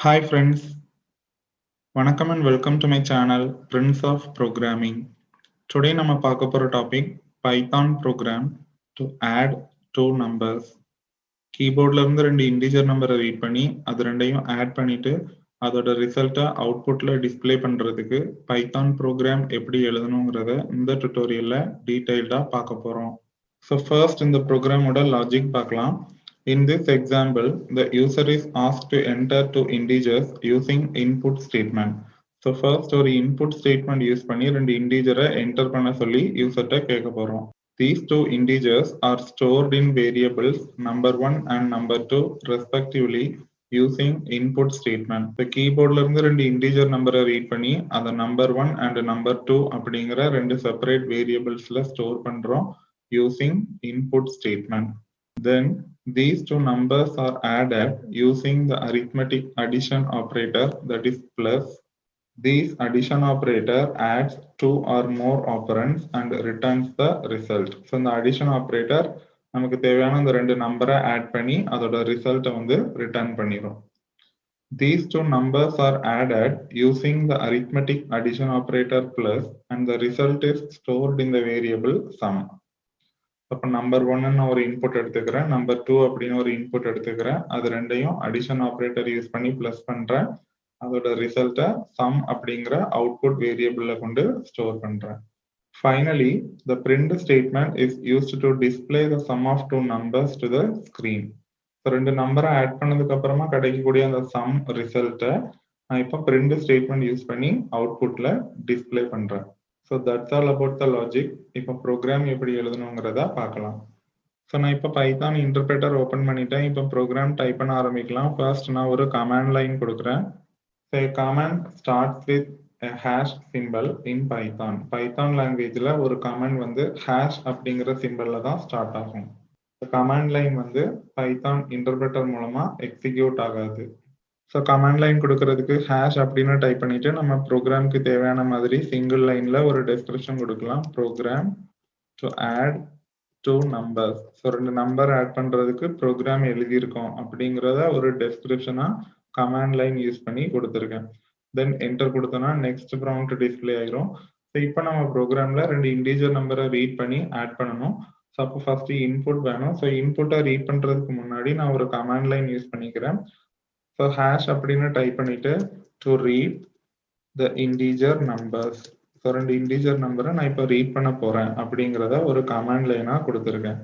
Hi friends, வணக்கம் and welcome to my channel Prince of Programming. Today நம்ம பார்க்க போற topic Python program to add two numbers. கீபோர்ட்ல இருந்து ரெண்டு இன்டிஜர் நம்பரை ரீட் பண்ணி அது ரெண்டையும் ஆட் பண்ணிட்டு அதோட ரிசல்ட்டை அவுட்புட்ல டிஸ்ப்ளே பண்றதுக்கு பைத்தான் ப்ரோக்ராம் எப்படி எழுதணுங்கிறத இந்த டுட்டோரியல்ல டீடைல்டா பார்க்க போறோம். ஸோ ஃபர்ஸ்ட் இந்த ப்ரோக்ராமோட லாஜிக் பார்க்கலாம். In this example, the user is asked to enter two integers using input statement. So first ஒரு input statement யூஸ் பண்ணி ரெண்டு இன்டிஜரை என்டர் பண்ண சொல்லி யூசர்ட்ட கேட்க போறோம். These two integers are stored in variables number 1 and number 2 respectively using input statement. The keyboardல இருந்து ரெண்டு integer நம்பரை ரீட் பண்ணி அதை number 1 and number 2 அப்படிங்கிற ரெண்டு செப்பரேட் வேரியபிள்ஸ்ல ஸ்டோர் பண்றோம் using input statement. Then these two numbers are added using the arithmetic addition operator, that is plus. This addition operator adds two or more operands and returns the result. So the addition operator நமக்கு தேவையான இந்த ரெண்டு நம்பரை add பண்ணி அதோட ரிசல்ட்டை வந்து return பண்ணிரும். These two numbers are added using the arithmetic addition operator plus and the result is stored in the variable sum. அப்போ நம்பர் 1 நான் ஒரு இன்புட் எடுத்துக்கிறேன், நம்பர் 2 அப்படின்னு ஒரு இன்புட் எடுத்துக்கிறேன், அது ரெண்டையும் அடிஷன் ஆப்ரேட்டர் யூஸ் பண்ணி பிளஸ் பண்றேன், அதோட ரிசல்ட்டை சம் அப்படிங்கிற அவுட்புட் வேரியபிள்ல கொண்டு ஸ்டோர் பண்றேன். Finally the print statement is used to display the sum of two numbers to the screen. ரெண்டு நம்பரை ஆட் பண்ணதுக்கு அப்புறமா கிடைக்கக்கூடிய அந்த சம் ரிசல்ட்டை நான் இப்போ பிரிண்ட் ஸ்டேட்மெண்ட் யூஸ் பண்ணி அவுட்புட்ல டிஸ்பிளே பண்றேன். So that's all about the logic. இப்போ ப்ரோக்ராம் எப்படி எழுதணுங்கிறத பார்க்கலாம். ஸோ நான் இப்போ பைத்தான் இன்டர்பிரேட்டர் ஓப்பன் பண்ணிட்டேன். இப்போ ப்ரோக்ராம் டைப் பண்ண ஆரம்பிக்கலாம். ஃபர்ஸ்ட் நான் ஒரு கமாண்ட் லைன் கொடுக்குறேன். So command starts with hash simple in Python. Python லாங்குவேஜில் ஒரு கமாண்ட் வந்து ஹேஷ் அப்படிங்கிற சிம்பிளில் தான் ஸ்டார்ட் ஆகும். கமாண்ட் லைன் வந்து பைத்தான் இன்டர்பிரேட்டர் மூலமா எக்ஸிக்யூட் ஆகாது. ஸோ கமாண்ட் லைன் கொடுக்கறதுக்கு ஹேஷ் அப்படின்னு டைப் பண்ணிட்டு நம்ம ப்ரோக்ராமுக்கு தேவையான மாதிரி சிங்கிள் லைன்ல ஒரு டெஸ்கிரிப்ஷன் கொடுக்கலாம். Program to add two numbers. So ரெண்டு நம்பர் ஆட் பண்றதுக்கு ப்ரோக்ராம் எழுதியிருக்கோம் அப்படிங்கிறத ஒரு டெஸ்கிரிப்ஷனா கமாண்ட் லைன் யூஸ் பண்ணி கொடுத்துருக்கேன். தென் என்டர் கொடுத்தோம்னா நெக்ஸ்ட் ப்ராம்ப்ட் டிஸ்பிளே ஆயிரும். ஸோ இப்போ நம்ம ப்ரோக்ராம்ல ரெண்டு இன்டிஜர் நம்பரை ரீட் பண்ணி ஆட் பண்ணணும். ஸோ அப்போ ஃபர்ஸ்ட் இன்புட் வேணும். ஸோ இன்புட்டை ரீட் பண்றதுக்கு முன்னாடி நான் ஒரு கமாண்ட் லைன் யூஸ் பண்ணிக்கிறேன். ஸோ ஹேஷ் அப்படின்னு டைப் பண்ணிட்டு to read the integer numbers. So ரெண்டு இன்டிஜர் நம்பரை நான் இப்போ ரீட் பண்ண போறேன் அப்படிங்கிறத ஒரு கமாண்ட் லைனா கொடுத்துருக்கேன்.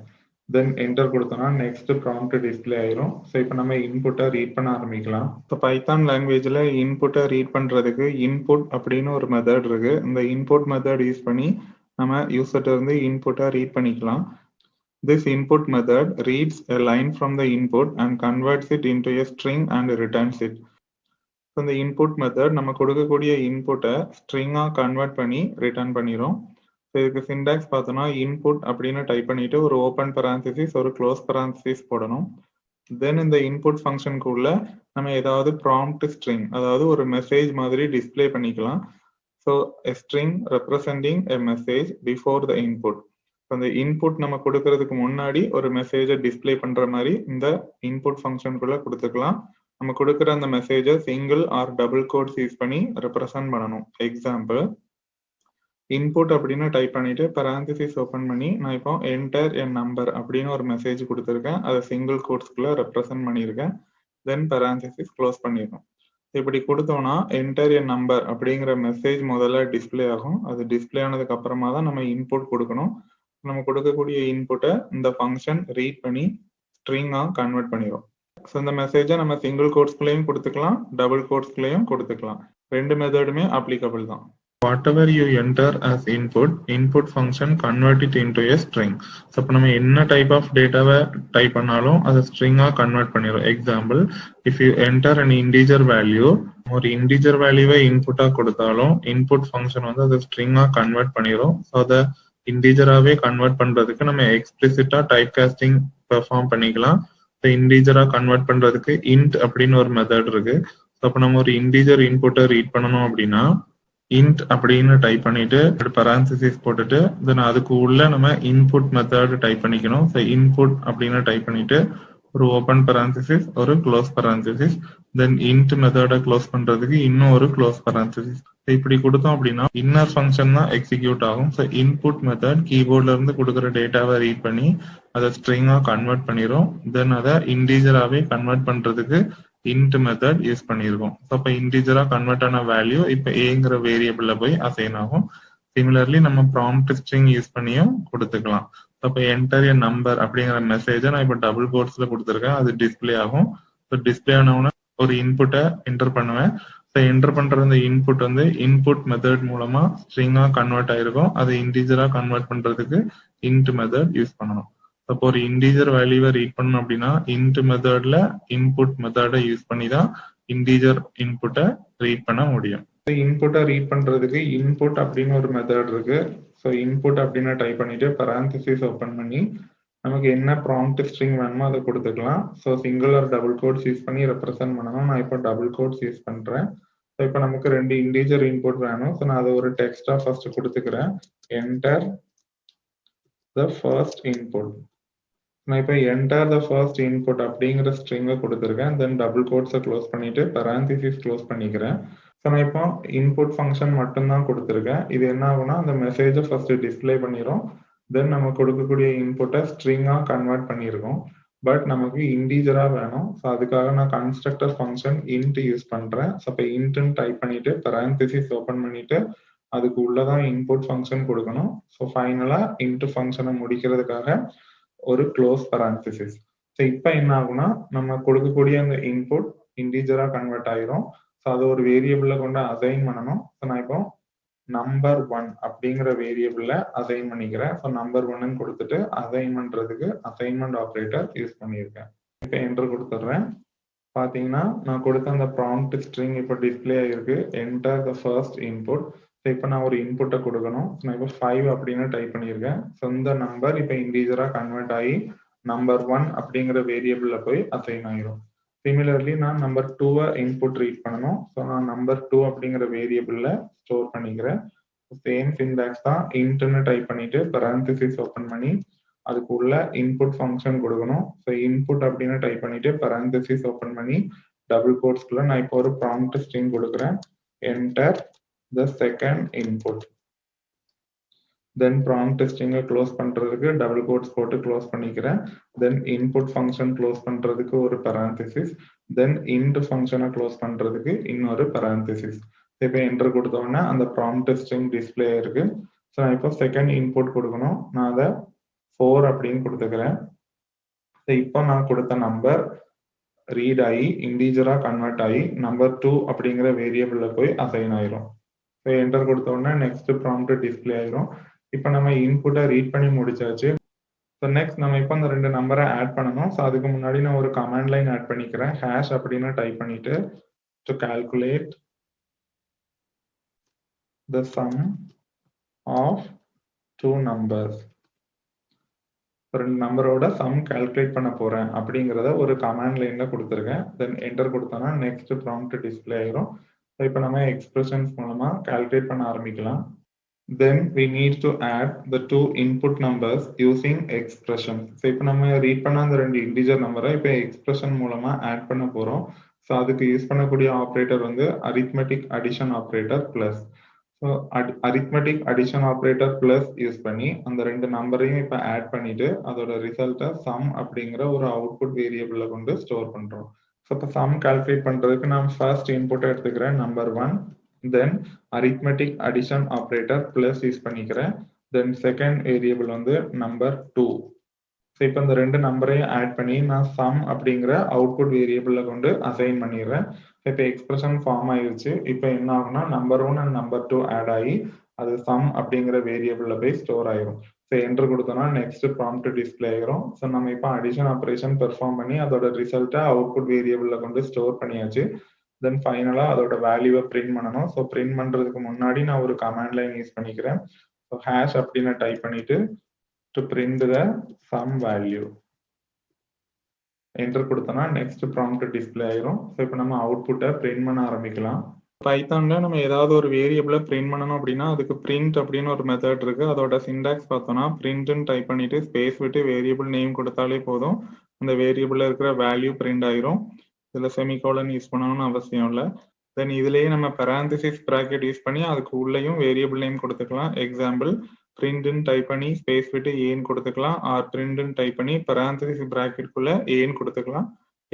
தென் என்டர் கொடுத்தோம்னா நெக்ஸ்ட் ப்ராம்ப்ட் டிஸ்பிளே ஆயிரும். ஸோ இப்போ நம்ம இன்புட்டை ரீட் பண்ண ஆரம்பிக்கலாம். ஸோ பைத்தான் லாங்குவேஜில் இன்புட்டை ரீட் பண்றதுக்கு இன்புட் அப்படின்னு ஒரு மெத்தட் இருக்கு. இந்த இன்புட் மெத்தட் யூஸ் பண்ணி நம்ம யூசர்ட்ட இருந்து இன்புட்டை ரீட் பண்ணிக்கலாம். This input method reads a line from the input and converts it into a string and returns it. So இந்த input method நம்ம கொடுக்கக்கூடிய இன்புட்டை ஸ்ட்ரிங்கா கன்வெர்ட் பண்ணி ரிட்டர்ன் பண்ணிரும். ஸோ இதுக்கு சிண்டாக்ஸ் பார்த்தோம்னா இன்புட் அப்படின்னு டைப் பண்ணிட்டு ஒரு ஓப்பன் பரான்சிசிஸ் ஒரு க்ளோஸ் பரான்சிசிஸ் போடணும். தென் இந்த இன்புட் ஃபங்க்ஷனுக்குள்ள நம்ம ஏதாவது ப்ராம்ப்ட் ஸ்ட்ரிங், அதாவது ஒரு மெசேஜ் மாதிரி டிஸ்பிளே பண்ணிக்கலாம். So a string representing a message before the input. அந்த இன்புட் நம்ம கொடுக்கறதுக்கு முன்னாடி ஒரு மெசேஜை டிஸ்பிளே பண்ற மாதிரி இந்த இன்புட் ஃபங்க்ஷனுக்குள்ள கொடுத்துக்கலாம். நம்ம கொடுக்குற அந்த மெசேஜை single or double quotes use பண்ணி ரெப்ரசன்ட் பண்ணணும். எக்ஸாம்பிள் இன்புட் அப்படின்னு டைப் பண்ணிட்டு பரான்சிசிஸ் ஓப்பன் பண்ணி நான் இப்போ என்டர் என் நம்பர் அப்படின்னு ஒரு மெசேஜ் கொடுத்துருக்கேன். அதை சிங்கிள் கோட்ஸ்குள்ள ரெப்ரசன்ட் பண்ணியிருக்கேன். தென் பரான்சிசிஸ் க்ளோஸ் பண்ணிடணும். இப்படி கொடுத்தோம்னா என்டர் என் நம்பர் அப்படிங்கிற மெசேஜ் முதல்ல டிஸ்பிளே ஆகும். அது டிஸ்பிளே ஆனதுக்கு அப்புறமா தான் நம்ம இன்புட் கொடுக்கணும். நம்ம கொடுக்கக்கூடிய இன்புட்டை இந்த ஃபங்க்ஷன் ரீட் பண்ணி ஸ்ட்ரிங்கா கன்வெர்ட் பண்ணிடும். ஸோ இந்த மெசேஜை நம்ம சிங்கிள் கோட்ஸ்குள்ளேயும் கொடுத்துக்கலாம், டபுள் கோட்ஸ்குள்ளேயும் கொடுத்துக்கலாம். ரெண்டு மெத்தடுமே அப்ளிகபிள் தான். Whatever you enter as input function convert it into a string. So இப்போ நம்ம என்ன டைப் ஆஃப் டேட்டாவை டைப் பண்ணாலும் அதை ஸ்ட்ரிங்கா கன்வெர்ட் பண்ணிடும். Example if you enter an integer value, ஒரு இன்டிஜர் வேல்யூவை இன்புட்டா கொடுத்தாலும் இன்புட் ஃபங்க்ஷன் வந்து அதை ஸ்ட்ரிங்கா கன்வெர்ட் பண்ணிடும். ஸோ அதை இன்டிஜராகவே கன்வெர்ட் பண்றதுக்கு நம்ம எக்ஸ்பிளிசிட்டா டைப் காஸ்டிங் பெர்ஃபார்ம் பண்ணிக்கலாம். இன்டிஜரா கன்வெர்ட் பண்றதுக்கு இன்ட் அப்படின்னு ஒரு மெத்தட் இருக்கு. அப்போ நம்ம ஒரு இன்டிஜர் இன்புட்டை ரீட் பண்ணணும் அப்படின்னா இன்ட் அப்படின்னு டைப் பண்ணிட்டு பரான்சிசிஸ் போட்டுட்டு தென் அதுக்கு உள்ள நம்ம இன்புட் மெத்தட் டைப் பண்ணிக்கணும். ஸோ இன்புட் அப்படின்னு டைப் பண்ணிட்டு ஒரு ஓப்பன் parenthesis ஒரு close parenthesis, then int மெத்தட close பண்றதுக்கு இன்னும் ஒரு க்ளோஸ் parenthesis. இப்படி கொடுத்தோம் அப்படின்னா இன்னர் ஃபங்க்ஷன் தான் எக்ஸிக்யூட் ஆகும். ஸோ இன்புட் மெத்தட் கீபோர்ட்ல இருந்து கொடுக்குற டேட்டாவை ரீட் பண்ணி அதை ஸ்ட்ரிங்கா கன்வெர்ட் பண்ணிரும். தென் அதை இன்டீஜராகவே கன்வெர்ட் பண்றதுக்கு int மெத்தட் யூஸ் பண்ணியிருக்கோம். ஸோ அப்போ இன்டீஜரா கன்வெர்ட் ஆன வேல்யூ இப்போ ஏங்கிற வேரியபிள்ல போய் அசைன் ஆகும். சிமிலர்லி நம்ம ப்ராம்ப்ட் ஸ்ட்ரிங் யூஸ் பண்ணியும் கொடுத்துக்கலாம். அப்போ என்டர் எ நம்பர் அப்படிங்கிற மெசேஜை நான் இப்போ டபுள் கோட்ஸ்ல கொடுத்துருக்கேன். அது டிஸ்பிளே ஆகும். ஸோ டிஸ்பிளே ஆனவுடனே ஒரு இன்புட்டை என்டர் பண்ணுவேன். ஸோ என்டர் பண்ற அந்த இன்புட் வந்து இன்புட் மெத்தட் மூலமா ஸ்ட்ரிங்கா கன்வெர்ட் ஆயிருக்கும். அதை இன்டீஜரா கன்வெர்ட் பண்றதுக்கு int மெத்தட் யூஸ் பண்ணணும். அப்போ ஒரு இன்டீஜர் வேல்யூவை ரீட் பண்ணணும் அப்படின்னா int மெத்தட்ல இன்புட் மெத்தடை யூஸ் பண்ணி தான் இன்டீஜர் இன்புட்டை ரீட் பண்ண முடியும். இன்புட்டை ரீட் பண்றதுக்கு இன்புட் அப்படின்னு ஒரு மெத்தட் இருக்கு. ஸோ இன்புட் அப்படின்னு டைப் பண்ணிட்டு parenthesis ஓப்பன் பண்ணி நமக்கு என்ன ப்ராம்ப்ட் ஸ்ட்ரிங் வேணுமோ அதை கொடுத்துக்கலாம். So single or double quotes use பண்ணி ரெப்ரசென்ட் பண்ணணும். நான் இப்போ டபுள் கோட்ஸ் யூஸ் பண்றேன். ஸோ இப்போ நமக்கு 2 இன்டீஜர் இன்புட் வேணும். ஸோ நான் அதை ஒரு டெக்ஸ்டா ஃபர்ஸ்ட் கொடுத்துக்கிறேன். Enter the first input. நான் இப்போ என்டர் த ஃபர்ஸ்ட் இன்புட் அப்படிங்கிற ஸ்ட்ரிங்கை கொடுத்துருக்கேன். தென் டபுள் கோட்ஸை க்ளோஸ் பண்ணிட்டு parenthesis க்ளோஸ் பண்ணிக்கிறேன். ஸோ நான் இப்போ இன்புட் ஃபங்க்ஷன் மட்டும்தான் கொடுத்துருக்கேன். இது என்ன ஆகும்னா அந்த மெசேஜை ஃபர்ஸ்ட் டிஸ்பிளே பண்ணிடும். தென் நம்ம கொடுக்கக்கூடிய இன்புட்டை ஸ்ட்ரிங்கா கன்வெர்ட் பண்ணியிருக்கோம். பட் நமக்கு இன்டீஜரா வேணும். ஸோ அதுக்காக நான் கன்ஸ்ட்ரக்டர் ஃபங்க்ஷன் int யூஸ் பண்றேன். ஸோ இப்போ இன்ட்னு டைப் பண்ணிட்டு parenthesis ஓப்பன் பண்ணிட்டு அதுக்கு உள்ளதான் இன்புட் ஃபங்க்ஷன் கொடுக்கணும். ஸோ ஃபைனலா int ஃபங்க்ஷனை முடிக்கிறதுக்காக ஒரு க்ளோஸ் parenthesis. ஸோ இப்போ என்ன ஆகும்னா நம்ம கொடுக்கக்கூடிய அந்த இன்புட் இன்டீஜரா கன்வெர்ட் ஆயிரும். ஸோ அது ஒரு வேரியபிள்ல கொண்டு அசைன் பண்ணணும். ஸோ நான் இப்போ நம்பர் 1 அப்படிங்கிற வேரியபிள்ல அசைன் பண்ணிக்கிறேன். ஸோ நம்பர் 1ன்னு கொடுத்துட்டு அசைன் பண்றதுக்கு அசைன்மெண்ட் ஆப்ரேட்டர் யூஸ் பண்ணியிருக்கேன். இப்போ என்டர் கொடுத்துட்றேன். பாத்தீங்கன்னா நான் கொடுத்த அந்த ப்ராம்ப்ட் ஸ்ட்ரிங் இப்போ டிஸ்பிளே ஆயிருக்கு. Enter the first input. So இப்போ நான் ஒரு இன்புட்டை கொடுக்கணும். நான் இப்போ 5 அப்படின்னு டைப் பண்ணியிருக்கேன். ஸோ இந்த நம்பர் இப்போ இன்டீஜரா கன்வெர்ட் ஆகி நம்பர் 1 அப்படிங்கிற வேரியபிள்ல போய் அசைன் ஆயிரும். சிமிலர்லி நான் நம்பர் 2வை இன்புட் ரீட் பண்ணணும். ஸோ நான் நம்பர் 2 அப்படிங்கிற வேரியபிள்ல ஸ்டோர் பண்ணிக்கிறேன். சேம் சின்டாக்ஸ் தான். இன்ட்னு டைப் பண்ணிட்டு parenthesis ஓப்பன் பண்ணி அதுக்கு உள்ள இன்புட் ஃபங்க்ஷன் கொடுக்கணும். ஸோ இன்புட் அப்படின்னு டைப் பண்ணிட்டு parenthesis ஓப்பன் பண்ணி டபுள் கோட்ஸ்குள்ள நான் இப்போ ஒரு ப்ராம்ப்ட் ஸ்ட்ரிங் கொடுக்குறேன். Enter the second input. Then prompt ஸ்ட்ரிங்கை க்ளோஸ் பண்றதுக்கு டபுள் கோட்ஸ் போட்டு க்ளோஸ் பண்ணிக்கிறேன். தென் இன்புட் ஃபங்க்ஷன் க்ளோஸ் பண்றதுக்கு ஒரு parenthesis. தென் int ஃபங்க்ஷனை க்ளோஸ் பண்றதுக்கு இன்னொரு parenthesis. இப்போ என்டர் கொடுத்தோன்னா அந்த ப்ராம்ப்ட் ஸ்ட்ரிங் டிஸ்பிளே இருக்கு. ஸோ நான் இப்போ செகண்ட் இன்புட் கொடுக்கணும். நான் அதை 4 அப்படின்னு கொடுத்துக்கிறேன். ஸோ இப்போ நான் கொடுத்த நம்பர் ரீட் ஆகி இன்டீஜரா கன்வெர்ட் ஆகி நம்பர் 2 அப்படிங்கிற வேரியபிள்ல போய் அசைன் ஆயிரும். ஸோ என்டர் கொடுத்தோன்னா நெக்ஸ்ட் ப்ராம்ப்ட் டிஸ்பிளே ஆயிரும். இப்போ நம்ம இன்புட்டை ரீட் பண்ணி முடிச்சாச்சு. ஸோ நெக்ஸ்ட் நம்ம இப்போ அந்த 2 நம்பரை ஆட் பண்ணணும். ஸோ அதுக்கு முன்னாடி நான் ஒரு கமாண்ட் லைன் ஆட் பண்ணிக்கிறேன். ஹேஷ் அப்படின்னு டைப் பண்ணிட்டு to calculate the sum of 2 numbers. 2 நம்பரோட சம் கால்குலேட் பண்ண போறேன் அப்படிங்கிறத ஒரு கமாண்ட் லைன்ல கொடுத்துருக்கேன். தென் என்டர் கொடுத்தோன்னா நெக்ஸ்ட் ப்ராம்ப்ட் டிஸ்பிளே ஆயிரும். ஸோ இப்போ நம்ம எக்ஸ்பிரஷன்ஸ் மூலமா கால்குலேட் பண்ண ஆரம்பிக்கலாம். Then we need to add the 2 input numbers using expression. So இப்போ நம்ம ரீட் பண்ண அந்த 2 இன்டிஜர் நம்பரை இப்போ எக்ஸ்பிரஷன் மூலமா ஆட் பண்ண போறோம். ஸோ அதுக்கு யூஸ் பண்ணக்கூடிய ஆப்ரேட்டர் வந்து arithmetic addition operator plus. So arithmetic addition operator plus use பண்ணி அந்த 2 நம்பரையும் இப்போ ஆட் பண்ணிட்டு அதோட ரிசல்ட்டை sum அப்படிங்கிற ஒரு அவுட்புட் வேரியபிள்ல கொண்டு ஸ்டோர் பண்றோம். ஸோ இப்போ sum கால்குலேட் பண்றதுக்கு நான் ஃபர்ஸ்ட் இன்புட் எடுத்துக்கிறேன் நம்பர் 1. தென் arithmetic addition operator plus use பண்ணிக்கிறேன். தென் செகண்ட் வேரியபிள் வந்து நம்பர் 2. ஸோ இப்போ இந்த 2 நம்பரையும் ஆட் பண்ணி நான் sum அப்படிங்கிற அவுட்புட் வேரியபிள்ல கொண்டு அசைன் பண்ணிடுறேன். இப்போ எக்ஸ்பிரஷன் ஃபார்ம் ஆயிருச்சு. இப்போ என்ன ஆகும்னா நம்பர் 1 அண்ட் நம்பர் 2 ஆட் ஆகி அது sum அப்படிங்கிற வேரியபிள்ல போய் ஸ்டோர் ஆயிரும். ஸோ என்டர் கொடுத்தோம்னா நெக்ஸ்ட் ப்ராம்ப்ட் டிஸ்பிளே ஆயிரும். ஸோ நம்ம இப்போ அடிஷன் ஆப்ரேஷன் பெர்ஃபார்ம் பண்ணி அதோட ரிசல்ட்டை அவுட்புட் வேரியபிள்ல கொண்டு ஸ்டோர் பண்ணியாச்சு. தென் ஃபைனலா அதோட வேல்யூவை பிரிண்ட் பண்ணணும். ஸோ பிரிண்ட் பண்றதுக்கு முன்னாடி நான் ஒரு கமாண்ட் லைன் யூஸ் பண்ணிக்கிறேன். ஸோ ஹேஷ் அப்படின்னு டைப் பண்ணிட்டு to print the some value. Enter கொடுத்தோம்னா நெக்ஸ்ட் ப்ராம்ப்ட் டிஸ்பிளே ஆயிரும். ஸோ இப்போ நம்ம அவுட்புட்டை பிரிண்ட் பண்ண ஆரம்பிக்கலாம். பைத்தான்ல நம்ம ஏதாவது ஒரு வேரியபிளை பிரிண்ட் பண்ணணும் அப்படின்னா அதுக்கு பிரிண்ட் அப்படின்னு ஒரு மெத்தட் இருக்கு. அதோட சின்டாக்ஸ் பார்த்தோம்னா பிரிண்ட்னு டைப் பண்ணிட்டு ஸ்பேஸ் விட்டு வேரியபிள் நேம் கொடுத்தாலே போதும். அந்த வேரியபிள்ல இருக்கிற வேல்யூ பிரிண்ட் ஆயிரும். இதுல செமிகோலன் யூஸ் பண்ணணும்னு அவசியம் இல்லை. தென் இதுலயே நம்ம parenthesis bracket யூஸ் பண்ணி அதுக்கு உள்ளேயும் வேரியபிள் நேம் கொடுத்துக்கலாம். எக்ஸாம்பிள் பிரிண்ட்னு டைப் பண்ணி ஸ்பேஸ் விட்டு ஏன்னு கொடுத்துக்கலாம். ஆர் பிரிண்ட்னு டைப் பண்ணி parenthesis bracket குள்ள ஏன்னு கொடுத்துக்கலாம்.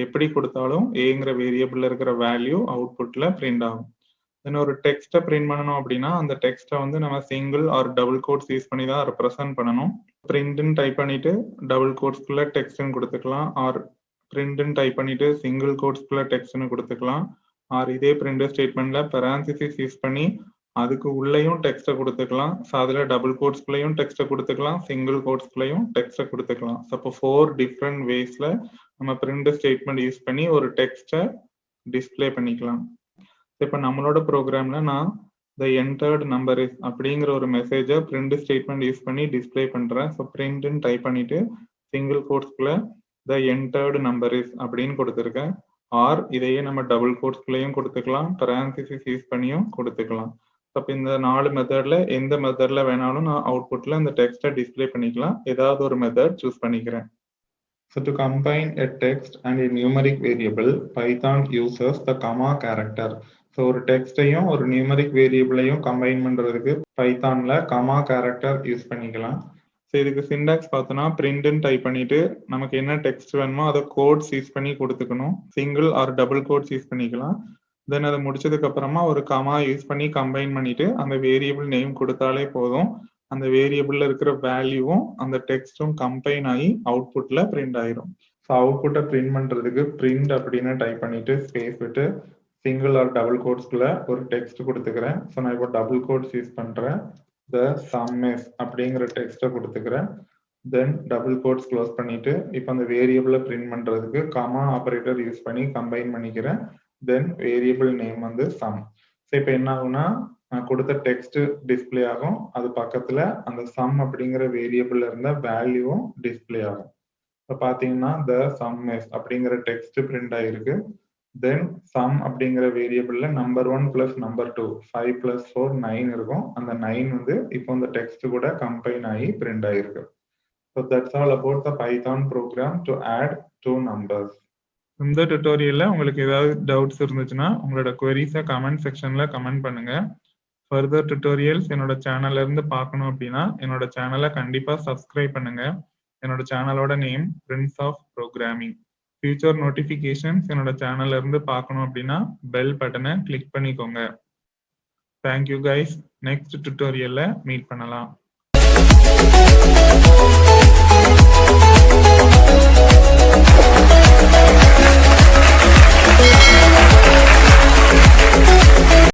எப்படி கொடுத்தாலும் ஏங்கிற வேரியபிள்ல இருக்கிற வேல்யூ அவுட்புட்ல பிரிண்ட் ஆகும். தென் ஒரு டெக்ஸ்ட்டை பிரிண்ட் பண்ணணும் அப்படின்னா அந்த டெக்ஸ்ட்டை வந்து நம்ம single or double quotes use பண்ணி தான் ரெப்ரசென்ட் பண்ணணும். பிரிண்ட்னு டைப் பண்ணிட்டு டபுள் கோட்ஸ்குள்ள டெக்ஸ்ட்னு கொடுத்துக்கலாம். ஆர் பிரிண்ட்னு டைப் பண்ணிட்டு சிங்கிள் கோட்ஸ்குள்ள டெக்ஸ்ட்னு கொடுத்துக்கலாம். ஆர் இதே பிரிண்ட் ஸ்டேட்மெண்ட்ல parenthesis யூஸ் பண்ணி அதுக்கு உள்ளேயும் டெக்ஸ்ட்டை கொடுத்துக்கலாம். ஸோ அதில் டபுள் கோட்ஸ்குள்ளேயும் டெக்ஸ்ட்டை கொடுத்துக்கலாம், சிங்கிள் கோட்ஸ்குள்ளேயும் டெக்ஸ்ட்டை கொடுத்துக்கலாம். ஸோ அப்போ 4 டிஃப்ரெண்ட் வேஸ்ல நம்ம பிரிண்ட் ஸ்டேட்மெண்ட் யூஸ் பண்ணி ஒரு டெக்ஸ்ட்டை டிஸ்பிளே பண்ணிக்கலாம். இப்போ நம்மளோட ப்ரோக்ராம்ல நான் the entered number is அப்படிங்கிற ஒரு மெசேஜை பிரிண்ட் ஸ்டேட்மெண்ட் யூஸ் பண்ணி டிஸ்பிளே பண்றேன். ஸோ பிரிண்ட்னு டைப் பண்ணிட்டு single கோட்ஸ்குள்ள the entered number is அப்படின்னு கொடுத்துருக்கேன். ஆர் இதையே நம்ம டபுள் கோட்ஸ்குள்ளேயும் கொடுத்துக்கலாம், parenthesis யூஸ் பண்ணியும் கொடுத்துக்கலாம். அப்போ இந்த 4 மெத்தட்ல எந்த மெத்தட்ல வேணாலும் நான் அவுட்புட்ல இந்த டெக்ஸ்ட்டை டிஸ்பிளே பண்ணிக்கலாம். ஏதாவது ஒரு மெத்தட் சூஸ் பண்ணிக்கிறேன். So to combine a text and a numeric variable, Python uses the comma character. So ஒரு டெக்ஸ்டையும் ஒரு நியூமரிக் வேரியபிளையும் கம்பைன் பண்றதுக்கு பைத்தான்ல கமா கேரக்டர் யூஸ் பண்ணிக்கலாம். ஸோ இதுக்கு சிண்டாக்ஸ் பார்த்தோன்னா பிரிண்ட்னு டைப் பண்ணிட்டு நமக்கு என்ன டெக்ஸ்ட் வேணுமோ அதை கோட்ஸ் யூஸ் பண்ணி கொடுத்துக்கணும். Single or double quotes use பண்ணிக்கலாம். தென் அதை முடிச்சதுக்கு அப்புறமா ஒரு கமா யூஸ் பண்ணி கம்பைன் பண்ணிட்டு அந்த வேரியபிள் நேம் கொடுத்தாலே போதும். அந்த வேரியபிள்ல இருக்கிற வேல்யூவும் அந்த டெக்ஸ்டும் கம்பைன் ஆகி அவுட்புட்ல பிரிண்ட் ஆயிரும். ஸோ அவுட்புட்டை பிரிண்ட் பண்றதுக்கு பிரிண்ட் அப்படின்னு டைப் பண்ணிட்டு ஸ்பேஸ் விட்டு சிங்கிள் ஆர் டபுள் கோட்ஸ்குள்ள ஒரு டெக்ஸ்ட் கொடுத்துக்கிறேன். ஸோ நான் இப்போ டபுள் கோட்ஸ் யூஸ் பண்றேன். the sum is அப்படிங்கிற டெக்ஸ்ட்டை கொடுத்துக்கிறேன். தென் டபுள் கோட்ஸ் க்ளோஸ் பண்ணிட்டு இப்போ அந்த வேரியபிளை பிரிண்ட் பண்றதுக்கு கமா ஆபரேட்டர் யூஸ் பண்ணி கம்பைன் பண்ணிக்கிறேன். தென் வேரியபிள் நேம் வந்து சம். ஸோ இப்போ என்ன ஆகும்னா நான் கொடுத்த டெக்ஸ்ட் டிஸ்பிளே ஆகும், அது பக்கத்துல அந்த சம் அப்படிங்கிற வேரியபிள்ல இருந்த வேல்யூவும் டிஸ்பிளே ஆகும். இப்போ பார்த்தீங்கன்னா the sum is அப்படிங்கிற டெக்ஸ்ட் பிரிண்ட் ஆயிருக்கு. தென் சம் அப்படிங்கிற வேரியபிள்ல நம்பர் 1 பிளஸ் நம்பர் 2 5 பிளஸ் 4 9 இருக்கும். அந்த 9 வந்து இப்போ இந்த டெக்ஸ்ட் கூட கம்பைன் ஆகி பிரிண்ட் ஆயிருக்கு. So that's all about the Python program to add two numbers. இந்த டுட்டோரியல்ல உங்களுக்கு ஏதாவது டவுட்ஸ் இருந்துச்சுன்னா உங்களோட queries-ஐ கமெண்ட் செக்ஷன்ல கமெண்ட் பண்ணுங்க. ஃபர்தர் டுட்டோரியல்ஸ் என்னோட சேனல்ல இருந்து பார்க்கணும் அப்படின்னா என்னோட சேனலை கண்டிப்பா சப்ஸ்கிரைப் பண்ணுங்க. என்னோட சேனலோட name prince of programming. Future notifications என்னோட சேனல்ல இருந்து பார்க்கணும் அப்படின்னா பெல் பட்டனை கிளிக் பண்ணிக்கோங்க. Thank you guys. நெக்ஸ்ட் டுட்டோரியல்ல மீட் பண்ணலாம்.